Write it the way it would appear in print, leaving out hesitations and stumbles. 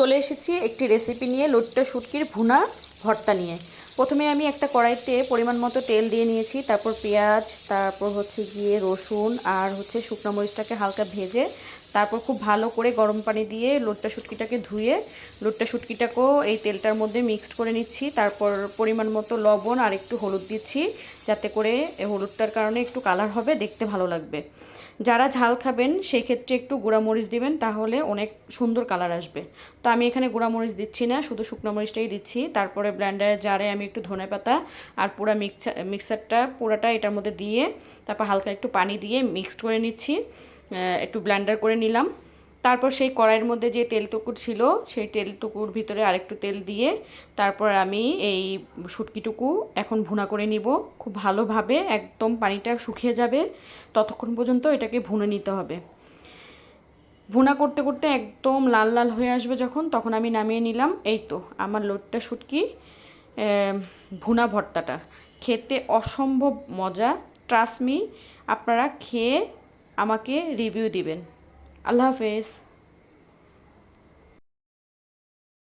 চলে এসেছি একটি রেসিপি নিয়ে, লইট্টা শুটকির ভুনা ভর্তা নিয়ে। প্রথমে আমি একটা কড়াইতে পরিমাণ মতো তেল দিয়ে নিয়েছি, তারপর পেঁয়াজ, তারপর হচ্ছে গিয়ে রসুন আর হচ্ছে শুকনো মরিচটাকে হালকা ভেজে তারপর খুব ভালো করে গরম পানি দিয়ে লইট্টা শুটকিটাকে ধুয়ে লইট্টা শুটকিটাকেও এই তেলটার মধ্যে মিক্সড করে নিচ্ছি। তারপর পরিমাণ মতো লবণ আর একটু হলুদ দিচ্ছি, যাতে করে হলুদটার কারণে একটু কালার হবে, দেখতে ভালো লাগবে। যারা ঝাল খাবেন সেই ক্ষেত্রে একটু গুঁড়ামরিচ দিবেন, তাহলে অনেক সুন্দর কালার আসবে। তো আমি এখানে গুঁড়ামরিচ দিচ্ছি না, শুধু শুকনো মরিচটাই দিচ্ছি। তারপরে ব্লেন্ডারের জারে আমি একটু ধনেপাতা আর পুরো মিক্সারটা পুরাটা এটার মধ্যে দিয়ে তারপর হালকা একটু পানি দিয়ে মিক্সড করে নিচ্ছি, একটু ব্লেন্ডার করে নিলাম। তারপর সেই কড়াইয়ের মধ্যে যে তেলটুকু ছিল সেই তেলটুকুর ভিতরে আরেকটু তেল দিয়ে তারপর আমি এই শুটকিটুকু এখন ভুনা করে নিব খুব ভালোভাবে, একদম পানিটা শুকিয়ে যাবে ততক্ষণ পর্যন্ত এটাকে ভুনে নিতে হবে। ভুনা করতে করতে একদম লাল লাল হয়ে আসবে যখন, তখন আমি নামিয়ে নিলাম। এই তো আমার লইট্টা শুটকি ভুনা ভর্তাটা খেতে অসম্ভব মজা। ট্রাস্ট মি, আপনারা খেয়ে আমাকে রিভিউ দিবেন। আল্লাহ হাফেজ।